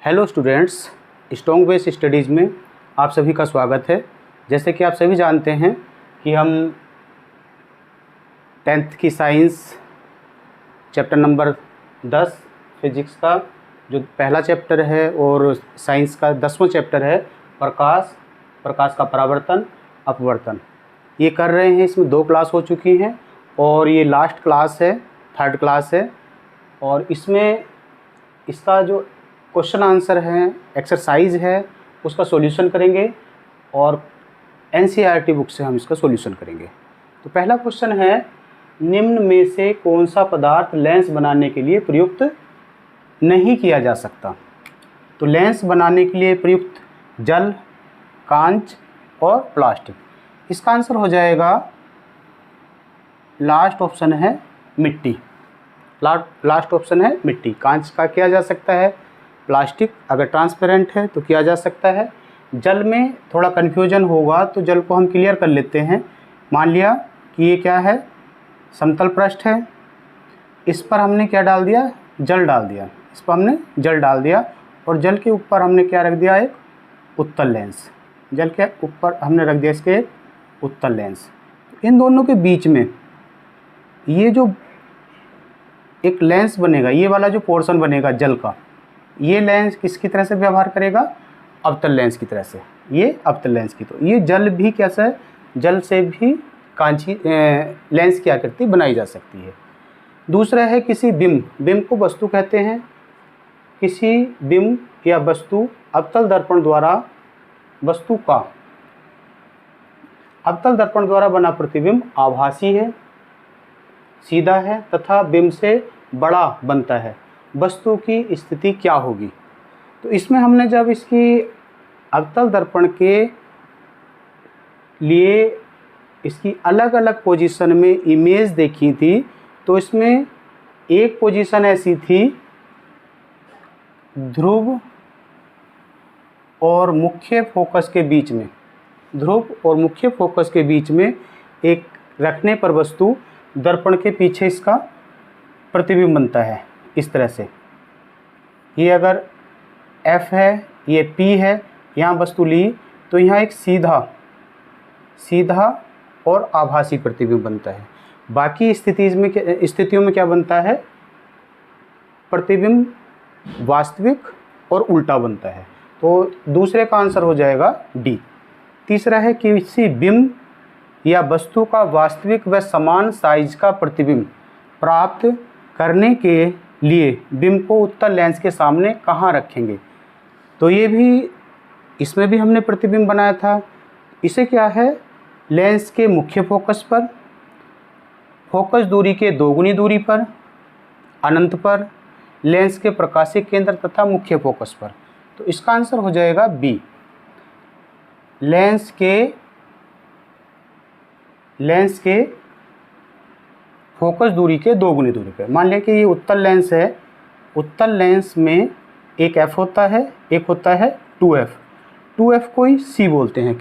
Hello students, strong base studies में आप सभी का स्वागत है। जैसे कि आप सभी जानते हैं कि हम 10th की साइंस चैप्टर नंबर 10 फिजिक्स का जो पहला चैप्टर है और साइंस का 10वां चैप्टर है प्रकाश का परावर्तन अपवर्तन, ये कर रहे हैं। इसमें 2 क्लास हो चुकी हैं और ये लास्ट क्लास है, 3rd क्लास है। और इसमें इसका जो क्वेश्चन आंसर है, एक्सरसाइज है, उसका सॉल्यूशन करेंगे और एनसीईआरटी बुक से हम इसका सॉल्यूशन करेंगे। तो पहला क्वेश्चन है, निम्न में से कौन सा पदार्थ लेंस बनाने के लिए प्रयुक्त नहीं किया जा सकता? तो लेंस बनाने के लिए प्रयुक्त जल, कांच और प्लास्टिक। इसका आंसर हो जाएगा लास्ट ऑप्शन है मिट्टी। लास्ट ऑप्शन है मिट्टी। कांच का किया जा सकता है, प्लास्टिक अगर ट्रांसपेरेंट है तो किया जा सकता है। जल में थोड़ा कन्फ्यूजन होगा तो जल को हम क्लियर कर लेते हैं। मान लिया कि ये क्या है, समतल पृष्ठ है, इस पर हमने क्या डाल दिया, जल डाल दिया। इस पर हमने जल डाल दिया और जल के ऊपर हमने क्या रख दिया, एक उत्तल लेंस। जल के ऊपर हमने रख दिया इसके उत्तल लेंस। इन दोनों के बीच में ये जो एक लेंस बनेगा, ये वाला जो पोर्शन बनेगा जल का, ये लेंस किसकी तरह से व्यवहार करेगा, अवतल लेंस की तरह से। ये अवतल लेंस की, तो ये जल भी कैसा है, जल से भी कांची लेंस की आकृति बनाई जा सकती है। दूसरा है किसी बिंब को वस्तु कहते हैं। किसी बिंब या वस्तु अवतल दर्पण द्वारा वस्तु का अवतल दर्पण द्वारा बना प्रतिबिंब आभासी है, सीधा है तथा बिंब से बड़ा बनता है। वस्तु की स्थिति क्या होगी? तो इसमें हमने जब इसकी अवतल दर्पण के लिए इसकी अलग अलग पोजीशन में इमेज देखी थी, तो इसमें एक पोजीशन ऐसी थी, ध्रुव और मुख्य फोकस के बीच में, ध्रुव और मुख्य फोकस के बीच में एक रखने पर वस्तु दर्पण के पीछे इसका प्रतिबिंब बनता है इस तरह से। ये अगर F है, ये P है, यहाँ वस्तु ली तो यहाँ एक सीधा और आभासी प्रतिबिंब बनता है। बाकी स्थितियों में क्या बनता है, प्रतिबिंब वास्तविक और उल्टा बनता है। तो दूसरे का आंसर हो जाएगा D। तीसरा है कि किसी बिंब या वस्तु का वास्तविक व समान साइज का प्रतिबिंब प्राप्त करने के लिए बिंब को उत्तल लेंस के सामने कहाँ रखेंगे? तो ये भी, इसमें भी हमने प्रतिबिंब बनाया था। इसे क्या है, लेंस के मुख्य फोकस पर, फोकस दूरी के 2 गुनी दूरी पर, अनंत पर, लेंस के प्रकाशिक केंद्र तथा मुख्य फोकस पर। तो इसका आंसर हो जाएगा बी, लेंस के फोकस दूरी के 2 गुनी दूरी पर। मान लिया कि ये उत्तल लेंस है, उत्तल लेंस में एक F होता है, एक होता है 2F। 2F को ही C बोलते हैं,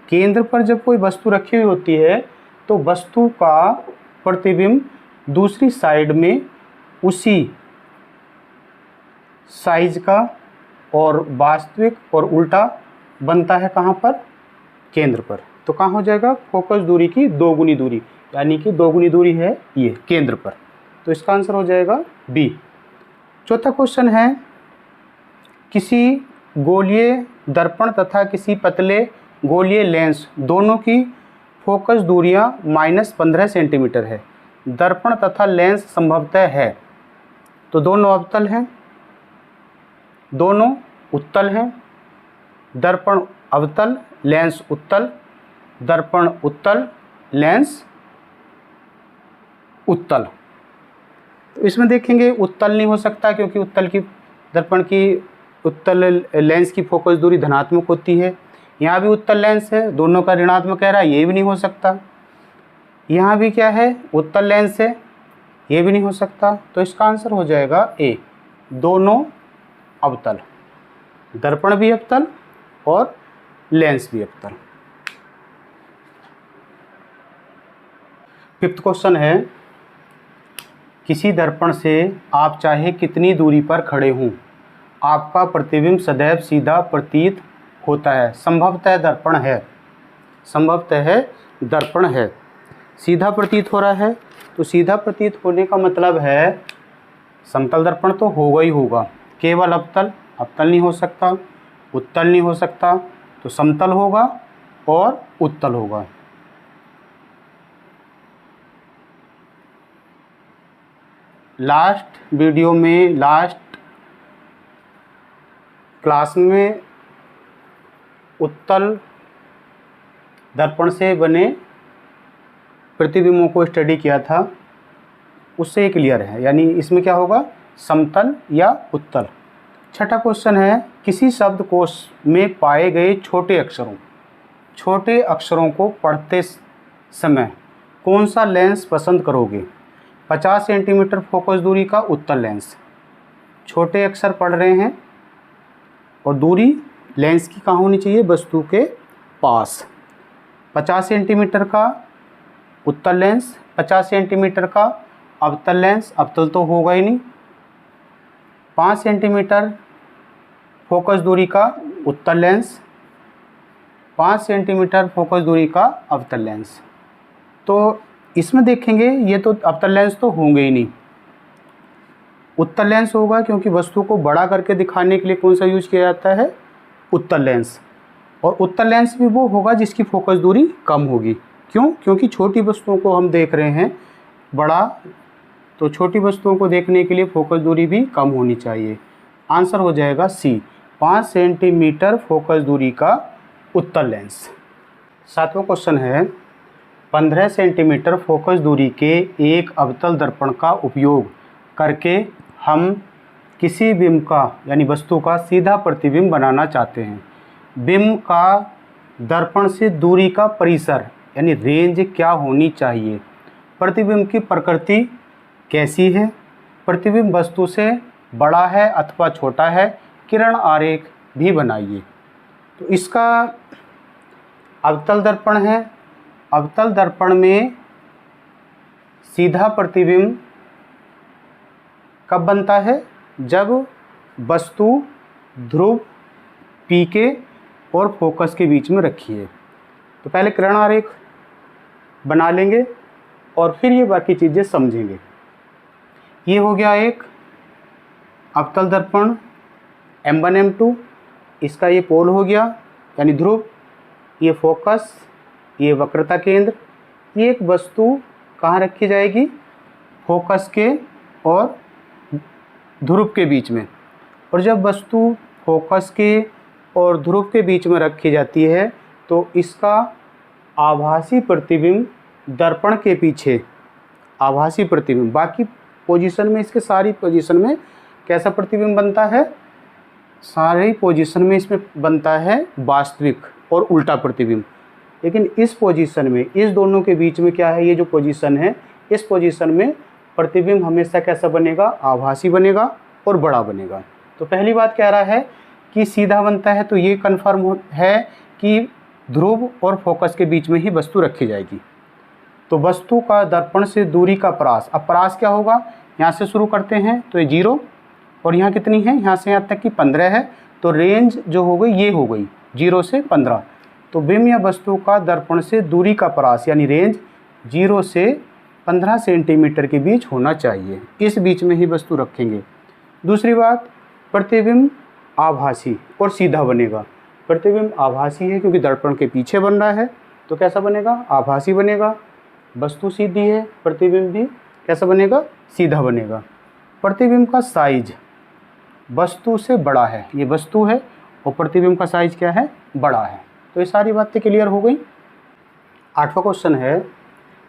केंद्र पर जब कोई वस्तु रखी हुई होती है तो वस्तु का प्रतिबिंब दूसरी साइड में उसी साइज का और वास्तविक और उल्टा बनता है। कहाँ पर, केंद्र पर। तो कहाँ हो जाएगा, फोकस दूरी की 2 गुनी दूरी, यानी कि 2 गुनी दूरी है ये केंद्र पर। तो इसका आंसर हो जाएगा बी। चौथा क्वेश्चन है, किसी गोलीय दर्पण तथा किसी पतले गोलीय लेंस दोनों की फोकस दूरियां -15 सेंटीमीटर है। दर्पण तथा लेंस संभवतः है, तो दोनों अवतल हैं, दोनों उत्तल हैं। दर्पण अवतल, लेंस उत्तल, दर्पण उत्तल, लेंस उत्तल। तो इसमें देखेंगे उत्तल नहीं हो सकता, क्योंकि उत्तल लेंस की फोकस दूरी धनात्मक होती है। यहाँ भी उत्तल लेंस है, दोनों का ऋणात्मक कह रहा है, ये भी नहीं हो सकता। यहाँ भी क्या है, उत्तल लेंस है, ये भी नहीं हो सकता। तो इसका आंसर हो जाएगा ए, दोनों अवतल, दर्पण भी अवतल और लेंस भी अवतल। 5th क्वेश्चन है, किसी दर्पण से आप चाहे कितनी दूरी पर खड़े हों, आपका प्रतिबिंब सदैव सीधा प्रतीत होता है। संभवतः दर्पण है, संभवतः दर्पण है। सीधा प्रतीत हो रहा है, तो सीधा प्रतीत होने का मतलब है समतल दर्पण तो होगा ही होगा। केवल अवतल, अवतल नहीं हो सकता, उत्तल नहीं हो सकता, तो समतल होगा और उत्तल होगा। लास्ट वीडियो में, लास्ट क्लास में उत्तल दर्पण से बने प्रतिबिंबों को स्टडी किया था, उससे ही क्लियर है। यानी इसमें क्या होगा, समतल या उत्तल। छठा क्वेश्चन है, किसी शब्दकोश में पाए गए छोटे अक्षरों को पढ़ते समय कौन सा लेंस पसंद करोगे? 50 सेंटीमीटर फोकस दूरी का उत्तल लेंस। छोटे अक्षर पढ़ रहे हैं और दूरी लेंस की कहाँ होनी चाहिए? वस्तु के पास। 50 सेंटीमीटर का उत्तल लेंस, 50 सेंटीमीटर का अवतल लेंस, अवतल तो होगा ही नहीं। 5 सेंटीमीटर फोकस दूरी का उत्तल लेंस, 5 सेंटीमीटर फोकस दूरी का अवतल लेंस। तो इसमें देखेंगे ये तो अवतल लेंस तो होंगे ही नहीं, उत्तल लेंस होगा, क्योंकि वस्तु को बड़ा करके दिखाने के लिए कौन सा यूज किया जाता है? उत्तल लेंस। और उत्तल लेंस भी वो होगा जिसकी फोकस दूरी कम होगी। क्यों? क्योंकि छोटी वस्तुओं को हम देख रहे हैं, बड़ा, तो छोटी वस्तुओं को देखने के लिए फोकस दूरी भी कम होनी चाहिए। आंसर हो जाएगा सी, 5 सेंटीमीटर फोकस दूरी का उत्तल लेंस। 7वां क्वेश्चन है, 15 सेंटीमीटर फोकस दूरी के एक अवतल दर्पण का उपयोग करके हम किसी बिंब का यानी वस्तु का सीधा प्रतिबिंब बनाना चाहते हैं। बिंब का दर्पण से दूरी का परिसर यानी रेंज क्या होनी चाहिए? प्रतिबिंब की प्रकृति कैसी है? प्रतिबिंब वस्तु से बड़ा है अथवा छोटा है? किरण आरेख भी बनाइए। तो इसका अवतल दर्पण है। अवतल दर्पण में सीधा प्रतिबिंब कब बनता है? जब वस्तु ध्रुव P के और फोकस के बीच में रखी है। तो पहले किरण आरेख बना लेंगे और फिर ये बाकी चीज़ें समझेंगे। ये हो गया एक अवतल दर्पण M1 M2, इसका ये पोल हो गया यानी ध्रुव, ये फोकस, ये वक्रता केंद्र। ये एक वस्तु कहाँ रखी जाएगी? फोकस के और ध्रुव के बीच में। और जब वस्तु फोकस के और ध्रुव के बीच में रखी जाती है तो इसका आभासी प्रतिबिंब दर्पण के पीछे, आभासी प्रतिबिंब, बाकी पोजीशन में, इसके सारी पोजीशन में कैसा प्रतिबिंब बनता है? सारी पोजीशन में इसमें बनता है वास्तविक और उल्टा प्रतिबिंब। लेकिन इस पोजीशन में, इस दोनों के बीच में क्या है? ये जो पोजीशन है, इस पोजीशन में प्रतिबिंब हमेशा कैसा बनेगा? आभासी बनेगा और बड़ा बनेगा। तो पहली बात कह रहा है कि सीधा बनता है, तो ये कन्फर्म है कि ध्रुव और फोकस के बीच में ही वस्तु रखी जाएगी। तो वस्तु का दर्पण से दूरी का परास, अब परास क्या होगा? यहाँ से शुरू करते हैं तो ये 0 और यहाँ कितनी है? यहाँ से यहाँ तक की 15 है। तो रेंज जो हो गई ये हो गई 0 से 15। तो बिंब या वस्तु का दर्पण से दूरी का परास यानी रेंज 0 से 15 सेंटीमीटर के बीच होना चाहिए। इस बीच में ही वस्तु रखेंगे। दूसरी बात, प्रतिबिंब आभासी और सीधा बनेगा। प्रतिबिंब आभासी है क्योंकि दर्पण के पीछे बन रहा है, तो कैसा बनेगा? आभासी बनेगा। वस्तु सीधी है, प्रतिबिंब भी कैसा बनेगा? सीधा बनेगा। प्रतिबिंब का साइज वस्तु से बड़ा है, ये वस्तु है और प्रतिबिंब का साइज क्या है? बड़ा है। तो ये सारी बातें क्लियर हो गई। 8वां क्वेश्चन है,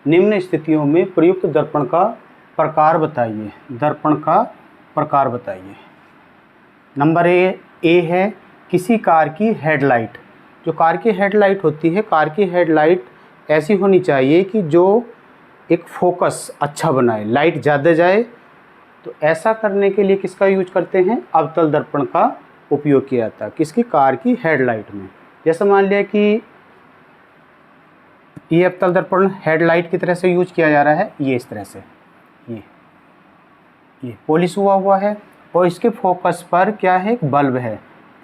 निम्न स्थितियों में प्रयुक्त दर्पण का प्रकार बताइए। दर्पण का प्रकार बताइए। नंबर ए है किसी कार की हेडलाइट। जो कार की हेडलाइट होती है, कार की हेडलाइट ऐसी होनी चाहिए कि जो एक फोकस अच्छा बनाए, लाइट ज़्यादा जाए। तो ऐसा करने के लिए किसका यूज करते हैं? अवतल दर्पण का उपयोग किया जाता है। किसकी? कार की हेडलाइट में। जैसे मान लिया कि ये अवतल दर्पण हेडलाइट की तरह से यूज किया जा रहा है, ये इस तरह से, ये पॉलिश हुआ है और इसके फोकस पर क्या है, एक बल्ब है,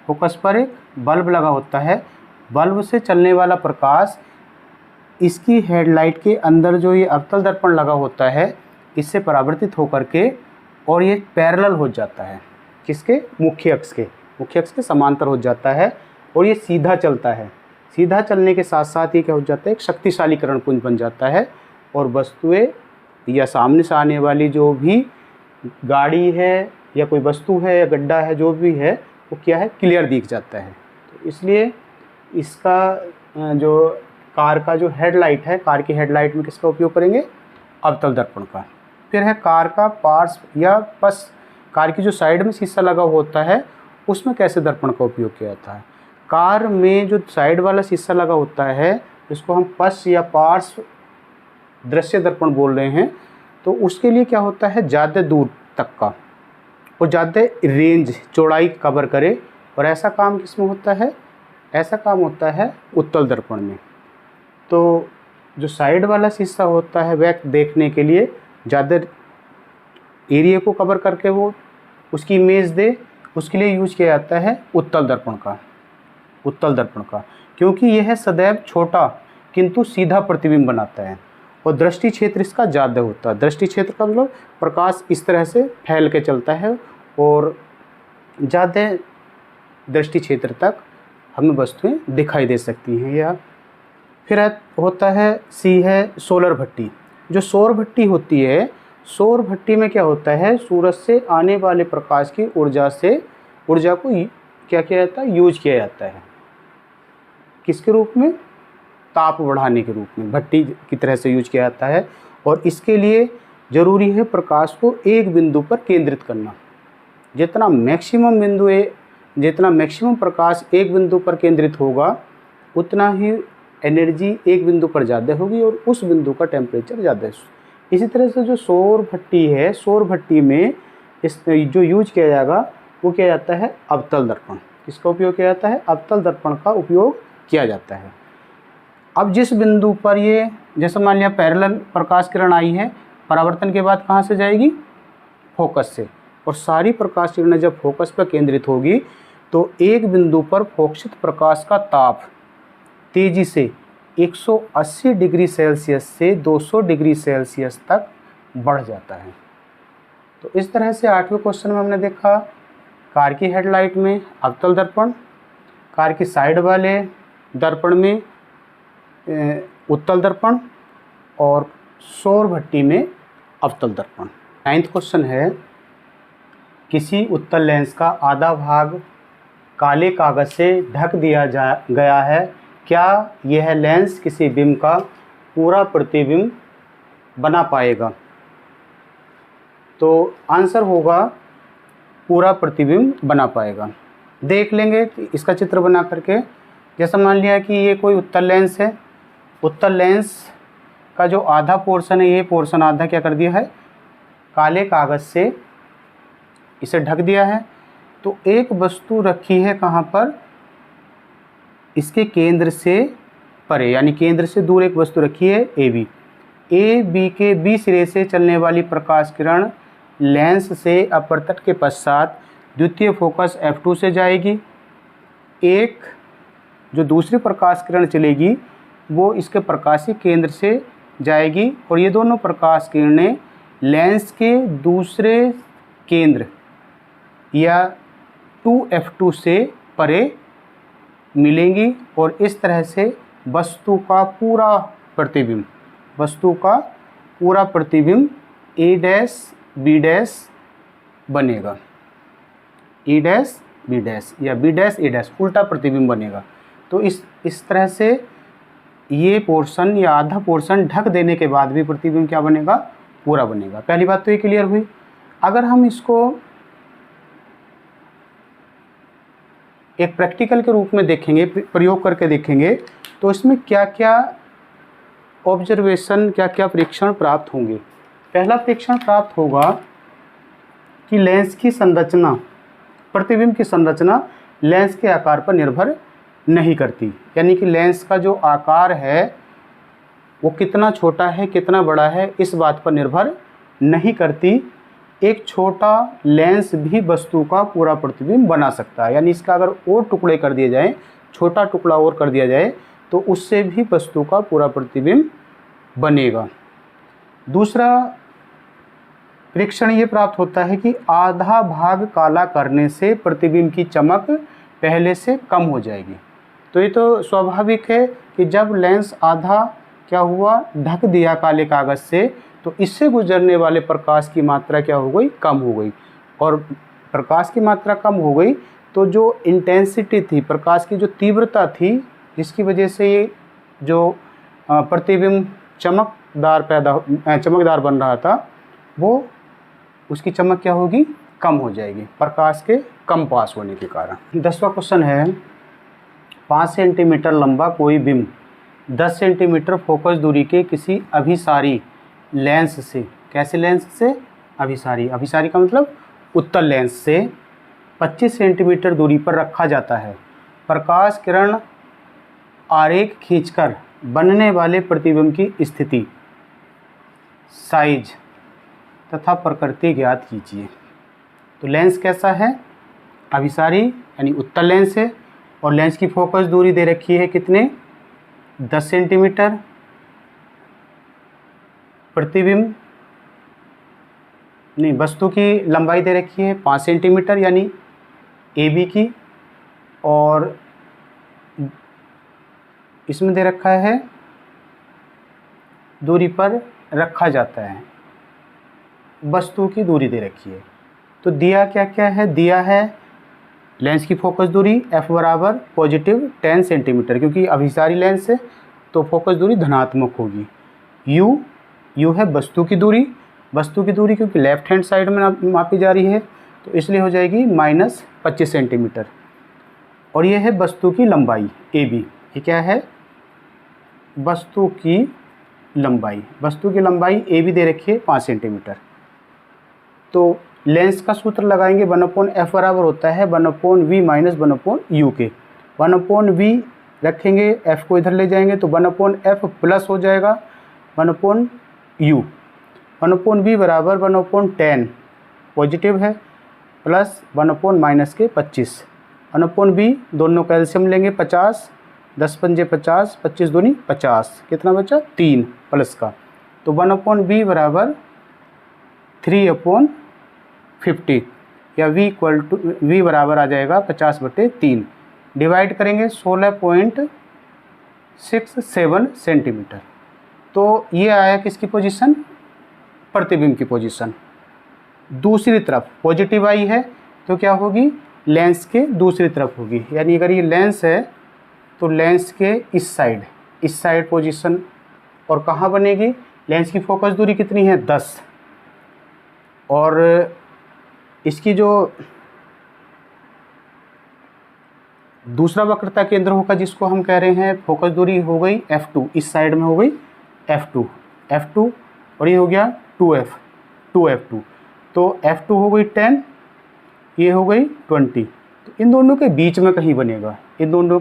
फोकस पर एक बल्ब लगा होता है। बल्ब से चलने वाला प्रकाश इसकी हेडलाइट के अंदर जो ये अवतल दर्पण लगा होता है इससे परावर्तित होकर के और ये पैरेलल हो जाता है, किसके, मुख्य अक्ष के समांतर हो जाता है और ये सीधा चलता है। सीधा चलने के साथ साथ ये क्या हो जाता है, एक शक्तिशाली किरण पुंज बन जाता है और वस्तुएं या सामने से आने वाली जो भी गाड़ी है या कोई वस्तु है या गड्ढा है जो भी है वो क्या है, क्लियर दिख जाता है। तो इसलिए इसका जो कार का जो हेडलाइट है, कार की हेडलाइट में किसका उपयोग करेंगे, अवतल दर्पण का। फिर है कार का पार्श्व या पश, कार की जो साइड में शीशा लगा होता है उसमें कैसे दर्पण का उपयोग किया जाता है। कार में जो साइड वाला शीशा लगा होता है जिसको हम पश या पार्श्व दृश्य दर्पण बोल रहे हैं, तो उसके लिए क्या होता है, ज़्यादा दूर तक का और ज़्यादा रेंज चौड़ाई कवर करे। और ऐसा काम किस में होता है, ऐसा काम होता है उत्तल दर्पण में। तो जो साइड वाला शीशा होता है वह देखने के लिए ज़्यादा एरिया को कवर करके वो उसकी इमेज दे, उसके लिए यूज किया जाता है उत्तल दर्पण का, क्योंकि यह सदैव छोटा किंतु सीधा प्रतिबिंब बनाता है और दृष्टि क्षेत्र इसका ज़्यादा होता है। दृष्टि क्षेत्र का मतलब प्रकाश इस तरह से फैल के चलता है और ज़्यादा दृष्टि क्षेत्र तक हमें वस्तुएं दिखाई दे सकती हैं। या फिर होता है सी है सोलर भट्टी। जो सौर भट्टी होती है, सौर भट्टी में क्या होता है, सूरज से आने वाले प्रकाश की ऊर्जा को क्या किया जाता है, यूज किया जाता है, किसके रूप में, ताप बढ़ाने के रूप में भट्टी की तरह से यूज किया जाता है। और इसके लिए ज़रूरी है प्रकाश को एक बिंदु पर केंद्रित करना। जितना मैक्सिमम प्रकाश एक बिंदु पर केंद्रित होगा उतना ही एनर्जी एक बिंदु पर ज़्यादा होगी और उस बिंदु का टेम्परेचर ज़्यादा है। इसी तरह से जो सौर भट्टी है, सौर भट्टी में इस जो यूज किया जाएगा वो किया जाता है अवतल दर्पण। किसका उपयोग किया जाता है, अवतल दर्पण का उपयोग किया जाता है। अब जिस बिंदु पर ये, जैसे मान लिया पैरेलल प्रकाश किरण आई है, परावर्तन के बाद कहाँ से जाएगी, फोकस से, और सारी प्रकाश किरणें जब फोकस पर केंद्रित होगी तो एक बिंदु पर फोकसित प्रकाश का ताप तेजी से 180 डिग्री सेल्सियस से 200 डिग्री सेल्सियस तक बढ़ जाता है। तो इस तरह से 8वें क्वेश्चन में हमने देखा कार की हेडलाइट में अवतल दर्पण, कार की साइड वाले दर्पण में उत्तल दर्पण और सौर भट्टी में अवतल दर्पण। 9वां क्वेश्चन है किसी उत्तल लेंस का आधा भाग काले कागज से ढक दिया गया है, क्या यह लेंस किसी बिंब का पूरा प्रतिबिंब बना पाएगा। तो आंसर होगा पूरा प्रतिबिंब बना पाएगा। देख लेंगे इसका चित्र बना करके। जैसा मान लिया कि ये कोई उत्तल लेंस है, उत्तल लेंस का जो आधा पोर्शन है, ये पोर्शन आधा क्या कर दिया है, काले कागज से इसे ढक दिया है। तो एक वस्तु रखी है कहाँ पर, इसके केंद्र से परे, यानी केंद्र से दूर एक वस्तु रखी है ए बी के बी सिरे से चलने वाली प्रकाश किरण लेंस से अपवर्तन के पश्चात द्वितीय फोकस F2 से जाएगी। एक जो दूसरी प्रकाश किरण चलेगी वो इसके प्रकाशीय केंद्र से जाएगी और ये दोनों प्रकाश किरणें लेंस के दूसरे केंद्र या 2F2 से परे मिलेंगी और इस तरह से वस्तु का पूरा प्रतिबिंब A डैश B डैश बनेगा, E डैश B डैश या B डैश A डैश, उल्टा प्रतिबिंब बनेगा। तो इस तरह से ये पोर्शन या आधा पोर्शन ढक देने के बाद भी प्रतिबिंब क्या बनेगा, पूरा बनेगा। पहली बात तो ये क्लियर हुई। अगर हम इसको एक प्रैक्टिकल के रूप में देखेंगे, प्रयोग करके देखेंगे, तो इसमें क्या क्या ऑब्जर्वेशन, क्या क्या परीक्षण प्राप्त होंगे। पहला परीक्षण प्राप्त होगा कि लेंस की संरचना, प्रतिबिंब की संरचना लेंस के आकार पर निर्भर नहीं करती, यानी कि लेंस का जो आकार है वो कितना छोटा है कितना बड़ा है इस बात पर निर्भर नहीं करती। एक छोटा लेंस भी वस्तु का पूरा प्रतिबिंब बना सकता है। यानी इसका अगर और टुकड़े कर दिए जाएं, छोटा टुकड़ा और कर दिया जाए तो उससे भी वस्तु का पूरा प्रतिबिंब बनेगा। दूसरा परीक्षण ये प्राप्त होता है कि आधा भाग काला करने से प्रतिबिंब की चमक पहले से कम हो जाएगी। तो ये तो स्वाभाविक है कि जब लेंस आधा क्या हुआ, ढक दिया काले कागज़ से, तो इससे गुजरने वाले प्रकाश की मात्रा क्या हो गई, कम हो गई। और प्रकाश की मात्रा कम हो गई तो जो इंटेंसिटी थी, प्रकाश की जो तीव्रता थी, जिसकी वजह से ये जो प्रतिबिंब चमकदार बन रहा था, वो उसकी चमक क्या होगी, कम हो जाएगी, प्रकाश के कम पास होने के कारण। 10वां क्वेश्चन है, 5 सेंटीमीटर लंबा कोई बिंब 10 सेंटीमीटर फोकस दूरी के किसी अभिसारी लेंस से, कैसे लेंस से, अभिसारी का मतलब उत्तल लेंस से 25 सेंटीमीटर दूरी पर रखा जाता है। प्रकाश किरण आरेख खींचकर बनने वाले प्रतिबिंब की स्थिति, साइज तथा प्रकृति ज्ञात कीजिए। तो लेंस कैसा है, अभिसारी यानी उत्तल लेंस है, और लेंस की फोकस दूरी दे रखी है कितने, 10 सेंटीमीटर। प्रतिबिंब नहीं, वस्तु की लंबाई दे रखी है 5 सेंटीमीटर यानी AB की, और इसमें दे रखा है दूरी पर रखा जाता है, वस्तु की दूरी दे रखी है। तो दिया क्या क्या है, दिया है लेंस की फोकस दूरी F बराबर पॉजिटिव 10 सेंटीमीटर, क्योंकि अभिसारी लेंस है तो फोकस दूरी धनात्मक होगी। U है वस्तु की दूरी, क्योंकि लेफ्ट हैंड साइड में मापी जा रही है तो इसलिए हो जाएगी -25 सेंटीमीटर। और ये है वस्तु की लंबाई AB, ये क्या है, वस्तु की लंबाई AB दे रखी है 5 सेंटीमीटर। तो लेंस का सूत्र लगाएंगे, 1/f बराबर होता है 1/v माइनस 1/u के। 1/v रखेंगे, f को इधर ले जाएंगे तो 1/f प्लस हो जाएगा 1/u। 1/v बराबर 1/10 पॉजिटिव है, प्लस 1/-25। 1/v दोनों कैल्शियम लेंगे 50, 10 पंजे 50, 25 दूनी 50, कितना बचा 3 प्लस का। तो 1/v बराबर 3/50 या v बराबर आ जाएगा 50/3। डिवाइड करेंगे 16.67 सेंटीमीटर। तो ये आया किसकी पोजीशन, प्रतिबिंब की पोजीशन। दूसरी तरफ पॉजिटिव आई है तो क्या होगी, लेंस के दूसरी तरफ होगी। यानी अगर ये लेंस है तो लेंस के इस साइड पोजीशन, और कहाँ बनेगी, लेंस की फोकस दूरी कितनी है 10, और इसकी जो दूसरा वक्रता केंद्र होगा जिसको हम कह रहे हैं फोकस दूरी हो गई F2, इस साइड में हो गई F2, और ये हो गया 2F2। तो F2 हो गई 10, ये हो गई 20। तो इन दोनों के बीच में कहीं बनेगा, इन दोनों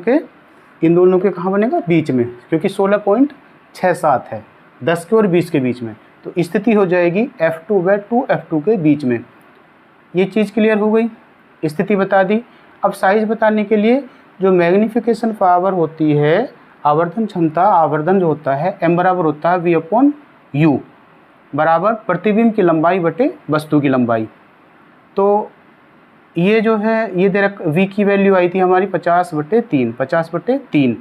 के कहाँ बनेगा, बीच में, क्योंकि 16.67 है 10 के और 20 के बीच में। तो स्थिति हो जाएगी F2 व 2F2 के बीच में। ये चीज़ क्लियर हो गई, स्थिति बता दी। अब साइज बताने के लिए जो मैग्नीफिकेशन पावर होती है, आवर्धन क्षमता, आवर्धन जो होता है m बराबर होता है v/u बराबर प्रतिबिंब की लंबाई बटे वस्तु की लंबाई। तो ये जो है, ये दे रख v की वैल्यू आई थी हमारी 50/3,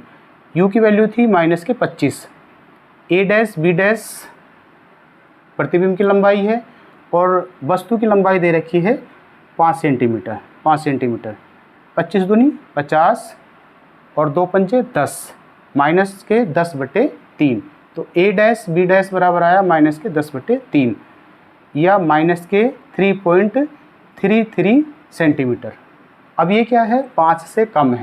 u की वैल्यू थी -25, a' b' प्रतिबिंब की लंबाई है, और वस्तु की लंबाई दे रखी है 5 सेंटीमीटर। 25 दूनी 50 और 2 पंजे 10, -10/3। तो a' b' बराबर आया -10/3 या -3.33 सेंटीमीटर। अब ये क्या है, 5 से कम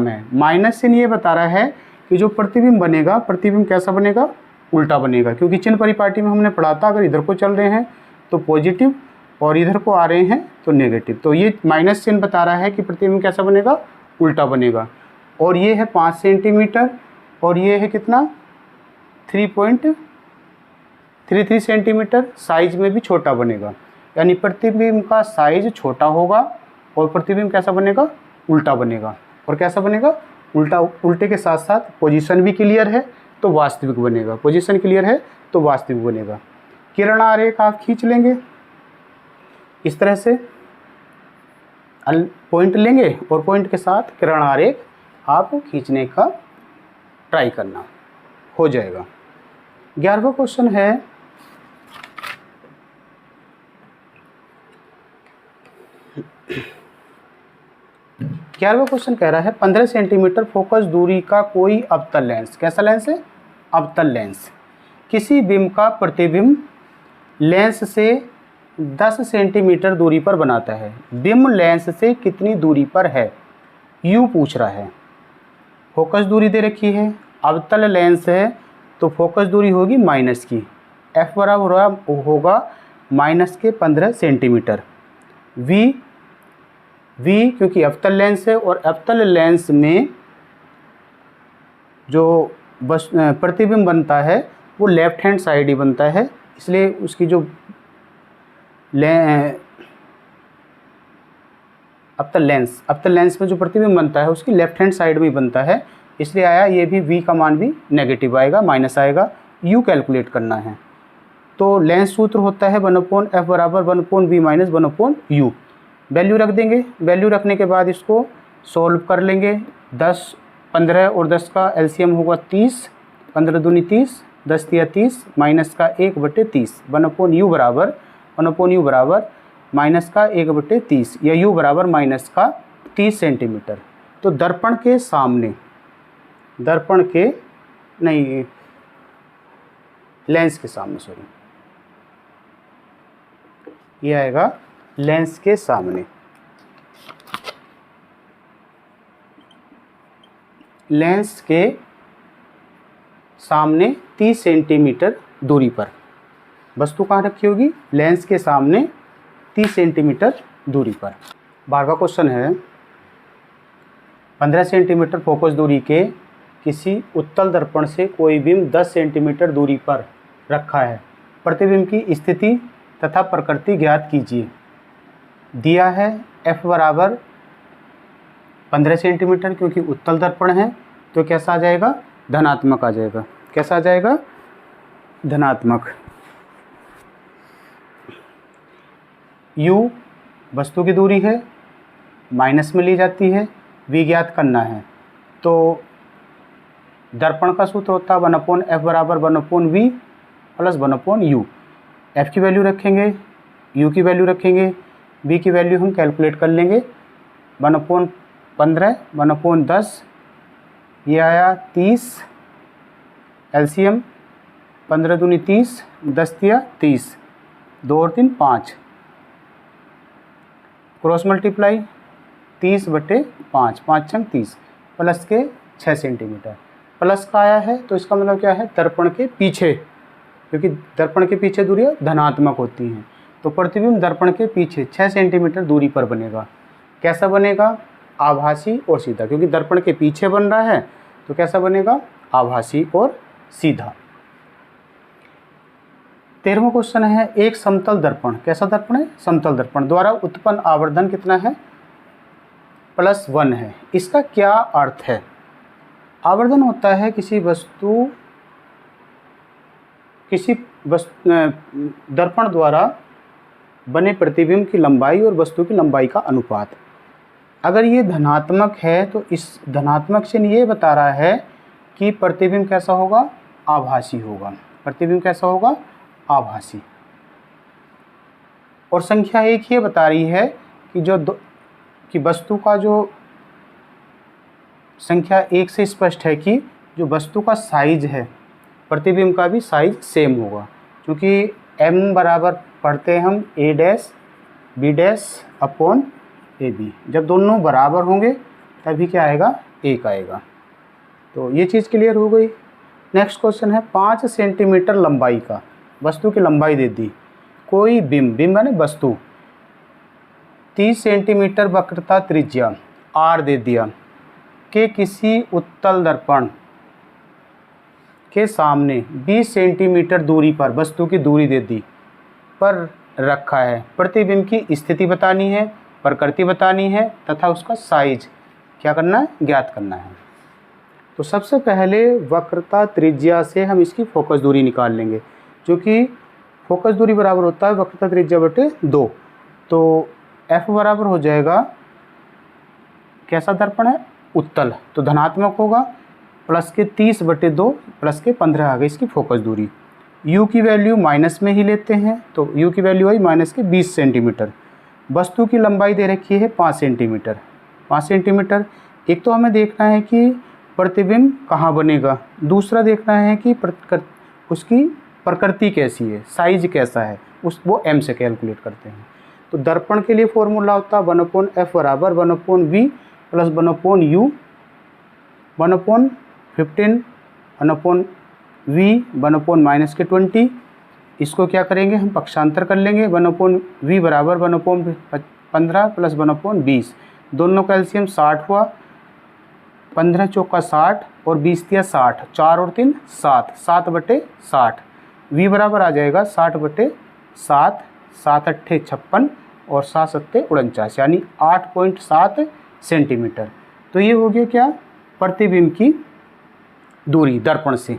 है, माइनस से ये बता रहा है कि जो प्रतिबिंब बनेगा, प्रतिबिंब कैसा बनेगा, उल्टा बनेगा। क्योंकि चिन्ह परिपाटी में हमने पढ़ा था, अगर इधर को चल रहे हैं तो पॉजिटिव और इधर को आ रहे हैं तो नेगेटिव। तो ये माइनस चिन्ह बता रहा है कि प्रतिबिंब कैसा बनेगा, उल्टा बनेगा। और ये है 5 सेंटीमीटर और ये है कितना, 3.33 3 सेंटीमीटर, साइज में भी छोटा बनेगा, यानी प्रतिबिंब का साइज छोटा होगा और प्रतिबिंब कैसा बनेगा, उल्टा बनेगा। और कैसा बनेगा, उल्टा। उल्टे के साथ साथ पोजीशन भी क्लियर है तो वास्तविक बनेगा, पोजीशन क्लियर है तो वास्तविक बनेगा। किरण आरेख आप खींच लेंगे इस तरह से, पॉइंट लेंगे और पॉइंट के साथ किरण आरेख आप खींचने का ट्राई करना, हो जाएगा। 11वां क्वेश्चन है, क्वेश्चन कह रहा है 15 सेंटीमीटर फोकस दूरी का कोई अवतल लेंस, कैसा लेंस है, अवतल लेंस, किसी बिंब का प्रतिबिंब लेंस से 10 सेंटीमीटर दूरी पर बनाता है। बिंब लेंस से कितनी दूरी पर है, यू पूछ रहा है। फोकस दूरी दे रखी है, अवतल लेंस है तो फोकस दूरी होगी माइनस की, एफ बराबर होगा माइनस के 15 सेंटीमीटर। वी क्योंकि अवतल लेंस है और अवतल लेंस में जो बस प्रतिबिंब बनता है वो लेफ्ट हैंड साइड ही बनता है, इसलिए उसकी जो अवतल लेंस में जो प्रतिबिंब बनता है उसकी लेफ्ट हैंड साइड में ही बनता है, इसलिए आया ये भी v का मान भी नेगेटिव आएगा, माइनस आएगा। u कैलकुलेट करना है तो लेंस सूत्र होता है 1/f बराबर 1/v माइनस 1/u। वैल्यू रख देंगे, वैल्यू रखने के बाद इसको सॉल्व कर लेंगे। 10, 15 और 10 का एलसीएम होगा 30, 15 दूनी 30, 10 तिया 30, माइनस का 1/30, 1/u बराबर माइनस का 1/30 या u बराबर माइनस का 30 सेंटीमीटर। तो दर्पण के सामने, लेंस के सामने, सॉरी, ये आएगा लेंस के सामने। लेंस के सामने 30 सेंटीमीटर दूरी पर वस्तु कहाँ रखी होगी, लेंस के सामने 30 सेंटीमीटर दूरी पर। 12वां क्वेश्चन है, 15 सेंटीमीटर फोकस दूरी के किसी उत्तल दर्पण से कोई बिंब 10 सेंटीमीटर दूरी पर रखा है। प्रतिबिंब की स्थिति तथा प्रकृति ज्ञात कीजिए। दिया है f बराबर 15 सेंटीमीटर, क्योंकि उत्तल दर्पण है तो कैसा आ जाएगा, धनात्मक आ जाएगा। कैसा आ जाएगा, धनात्मक। u वस्तु की दूरी है, माइनस में ली जाती है, v ज्ञात करना है तो दर्पण का सूत्र होता है 1/f बराबर 1/v प्लस 1/u। f की वैल्यू रखेंगे, u की वैल्यू रखेंगे, v की वैल्यू हम कैलकुलेट कर लेंगे। 1/15, 1/10, ये आया 30, एलसीएम 15 दूनी 30, 10 तिया 30, 2 और 3 5, क्रॉस मल्टीप्लाई 30/5, 5 छंग 30, प्लस के 6 सेंटीमीटर। प्लस का आया है तो इसका मतलब क्या है, दर्पण के पीछे, क्योंकि दर्पण के पीछे दूरियां धनात्मक होती हैं तो प्रतिबिंब दर्पण के पीछे 6 सेंटीमीटर दूरी पर बनेगा। कैसा बनेगा, आभासी और सीधा, क्योंकि दर्पण के पीछे बन रहा है तो कैसा बनेगा, आभासी और सीधा। 13वां क्वेश्चन है, एक समतल दर्पण, कैसा दर्पण है, समतल दर्पण द्वारा उत्पन्न आवर्धन कितना है, +1 है। इसका क्या अर्थ है, आवर्धन होता है किसी दर्पण द्वारा बने प्रतिबिंब की लंबाई और वस्तु की लंबाई का अनुपात। अगर ये धनात्मक है तो इस धनात्मक से ये बता रहा है कि प्रतिबिंब कैसा होगा, आभासी होगा। प्रतिबिंब कैसा होगा, आभासी। और संख्या 1 ये बता रही है कि वस्तु का जो संख्या 1 से स्पष्ट है कि जो वस्तु का साइज है प्रतिबिंब का भी साइज सेम होगा, क्योंकि m बराबर पढ़ते हैं हम a'/b'/ab। जब दोनों बराबर होंगे तभी क्या आएगा, 1 आएगा। तो ये चीज़ क्लियर हो गई। नेक्स्ट क्वेश्चन है, 5 सेंटीमीटर लंबाई का, वस्तु की लंबाई दे दी, कोई बिंब माने वस्तु 30 सेंटीमीटर वक्रता त्रिज्या r दे दिया के किसी उत्तल दर्पण के सामने 20 सेंटीमीटर दूरी पर वस्तु की दूरी दे दी पर रखा है। प्रतिबिंब की स्थिति बतानी है, प्रकृति बतानी है तथा उसका साइज क्या करना है, ज्ञात करना है। तो सबसे पहले वक्रता त्रिज्या से हम इसकी फोकस दूरी निकाल लेंगे, क्योंकि फोकस दूरी बराबर होता है वक्रता त्रिज्या बटे 2। तो F बराबर हो जाएगा, कैसा दर्पण है, उत्तल, तो धनात्मक होगा, प्लस के 30 बटे 2 प्लस के 15 आ गई इसकी फोकस दूरी। U की वैल्यू माइनस में ही लेते हैं, तो U की वैल्यू आई माइनस के 20 सेंटीमीटर। वस्तु की लंबाई दे रखी है 5 सेंटीमीटर। 5 सेंटीमीटर। एक तो हमें देखना है कि प्रतिबिंब कहाँ बनेगा, दूसरा देखना है कि उसकी प्रकृति कैसी है, साइज कैसा है, वो m से कैलकुलेट करते हैं। तो दर्पण के लिए फॉर्मूला होता है 1/f बराबर 1/v प्लस 1/u 1/15 1/v 1/-20। इसको क्या करेंगे, हम पक्षांतर कर लेंगे। 1/v बराबर 1/15 प्लस 1/20, दोनों का एलसीएम 60 हुआ, 15 चौका 60 और 20 दिया 60, 4 और 3 7, 7/60। v बराबर आ जाएगा 60/7, 7 अट्ठे 56 और 7 सत्ते 49, यानी 8.7 सेंटीमीटर। तो ये हो गया क्या, प्रतिबिंब की दूरी दर्पण से।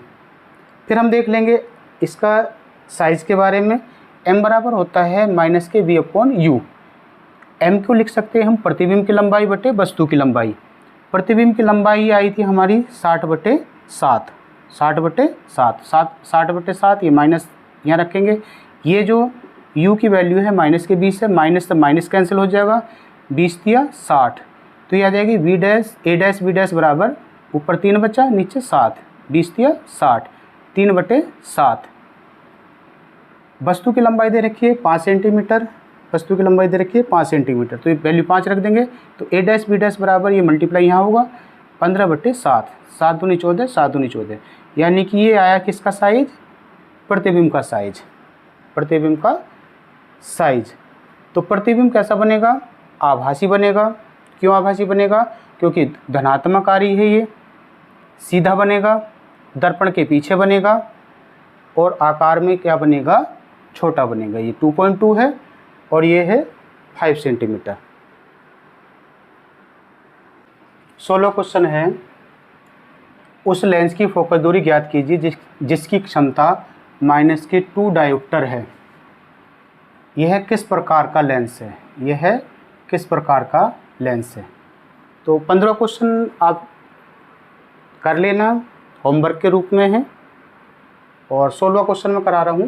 फिर हम देख लेंगे इसका साइज के बारे में। m बराबर होता है माइनस के v/u। m को लिख सकते हैं हम प्रतिबिंब की लंबाई बटे वस्तु की लंबाई। प्रतिबिंब की लंबाई आई थी हमारी 60/7, 60/7, 60/7, ये माइनस यहाँ रखेंगे। ये जो u की वैल्यू है माइनस के 20 है, माइनस तो माइनस कैंसिल हो जाएगा, 20 दिया 60, तो ये आ जाएगी v dash a dash b dash बराबर, ऊपर 3 बचा नीचे 7, 20 दिया 60, 3/7। वस्तु की लंबाई दे रखी है 5 सेंटीमीटर, वस्तु की लंबाई दे रखी है 5 सेंटीमीटर, तो ये वैल्यू 5 रख देंगे। तो a डैश b डैश बराबर, ये मल्टीप्लाई यहाँ होगा 15/7, 7 दूनी 14, 7 दूनी 14, यानी कि ये आया किसका साइज, प्रतिबिंब का साइज, प्रतिबिंब का साइज। तो प्रतिबिंब कैसा बनेगा, आभासी बनेगा। क्यों आभासी बनेगा, क्योंकि धनात्मक आ रही है, ये सीधा बनेगा, दर्पण के पीछे बनेगा और आकार में क्या बनेगा, छोटा बनेगा। ये 2.2 है और ये है 5 सेंटीमीटर। 16 क्वेश्चन है, उस लेंस की फोकस दूरी ज्ञात कीजिए जिसकी क्षमता -2 डायोप्टर है। यह किस प्रकार का लेंस है, यह किस प्रकार का लेंस है। तो 15 क्वेश्चन आप कर लेना, होमवर्क के रूप में है, और 16वां क्वेश्चन मैं करा रहा हूँ।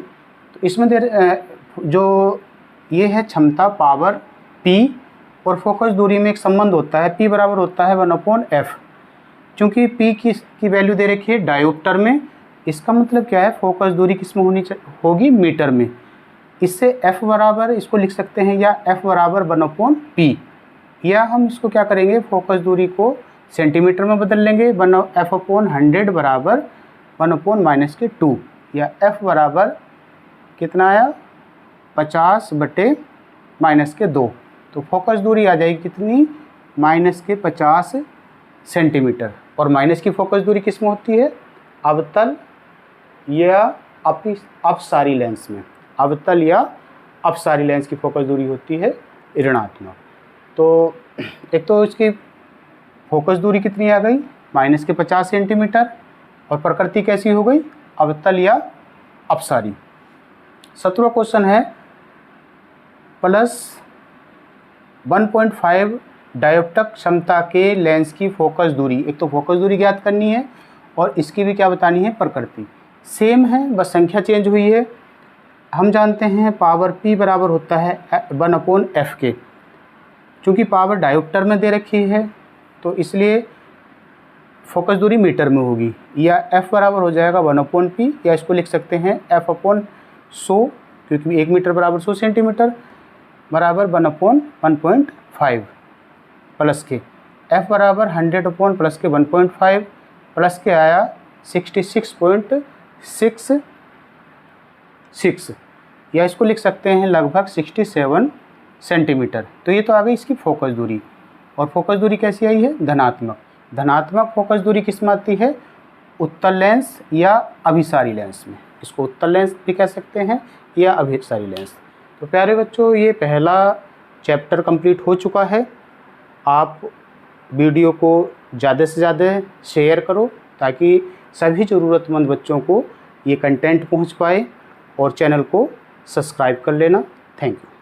तो इसमें जो ये है क्षमता पावर P और फोकस दूरी में एक संबंध होता है, P बराबर होता है 1/f। चूँकि P की वैल्यू दे रखी है डायोप्टर में, इसका मतलब क्या है, फोकस दूरी किस में होगी, मीटर में। इससे f बराबर इसको लिख सकते हैं, या f बराबर 1/p, या हम इसको क्या करेंगे, फोकस दूरी को सेंटीमीटर में बदल लेंगे। f/100 बराबर 1/-2, या f बराबर कितना आया, 50/-2। तो फोकस दूरी आ जाएगी कितनी, -50 सेंटीमीटर। और माइनस की फोकस दूरी किस में होती है, अवतल या अपसारी लेंस में, अवतल या अपसारी लेंस की फोकस दूरी होती है ऋणात्मक। तो एक तो इसकी फोकस दूरी कितनी आ गई, -50 सेंटीमीटर, और प्रकृति कैसी हो गई, अवतल या अपसारी। 17वां क्वेश्चन है, +1.5 डायोप्टर क्षमता के लेंस की फोकस दूरी। एक तो फोकस दूरी ज्ञात करनी है और इसकी भी क्या बतानी है, प्रकृति। सेम है, बस संख्या चेंज हुई है। हम जानते हैं पावर P बराबर होता है 1/f के। चूँकि पावर डायोप्टर में दे रखी है तो इसलिए फोकस दूरी मीटर में होगी, या f बराबर हो जाएगा 1/p, या इसको लिख सकते हैं f/100, क्योंकि 1 मीटर बराबर 100 सेंटीमीटर, बराबर 1/1.5 प्लस के f बराबर 100 प्लस के 1.5 प्लस के आया 66.66, या इसको लिख सकते हैं लगभग 67 सेंटीमीटर। तो ये तो आ गई इसकी फोकस दूरी। और फोकस दूरी कैसी आई है, धनात्मक। धनात्मक फोकस दूरी किस में आती है, उत्तल लेंस या अभिसारी लेंस में। इसको उत्तल लेंस भी कह सकते हैं या अभिसारी लेंस। तो प्यारे बच्चों, ये पहला चैप्टर कंप्लीट हो चुका है। आप वीडियो को ज़्यादा से ज़्यादा शेयर करो ताकि सभी ज़रूरतमंद बच्चों को ये कंटेंट पहुंच पाए, और चैनल को सब्सक्राइब कर लेना। Thank you.